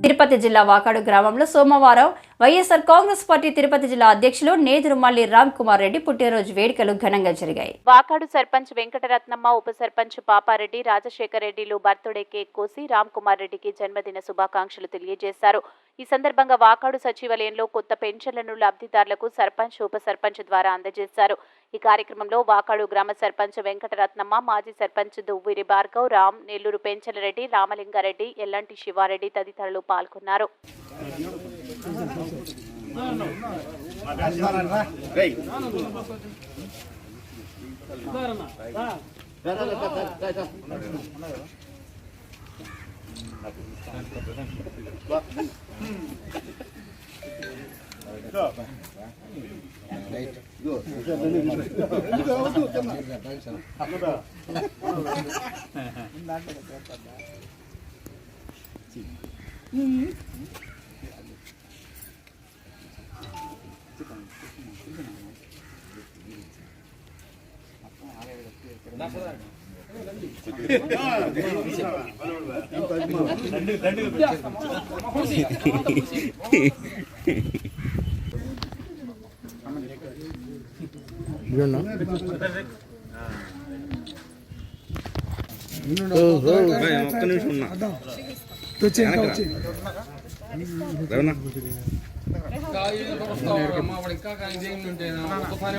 తిరుపతి జిల్లా వాకాడు గ్రామంలో సోమవారం వైఎస్ఆర్ కాంగ్రెస్ పార్టీ తిరుపతి జిల్లా అధ్యక్షులు నేదురుమల్లి రామ్ కుమార్ రెడ్డి పుట్టినరోజు వేడుకలు ఘనంగా జరిగాయి. వాకాడు సర్పంచ్ వెంకటరత్నమ్మ, ఉప సర్పంచ్ పాపారెడ్డి, రాజశేఖర్ రెడ్డిలు బర్త్డే కేక్ కోసి రామ్ కుమార్ రెడ్డికి జన్మదిన శుభాకాంక్షలు తెలియజేశారు. ఈ సందర్భంగా వాకాడు సచివాలయంలో కొత్త పెన్షన్లను లబ్ధిదారులకు సర్పంచ్, ఉప సర్పంచ్ ద్వారా అందజేశారు. ఈ కార్యక్రమంలో వాకాడు గ్రామ సర్పంచ్ వెంకటరత్నమ్మ, మాజీ సర్పంచ్ దువ్విరి భార్గవ్, రామ్, నెల్లూరు పెంచలరెడ్డి, రామలింగారెడ్డి, ఎల్లంటి శివారెడ్డి తదితరులు పాల్గొన్నారు. ఒక్క నిమిషం ఉన్నా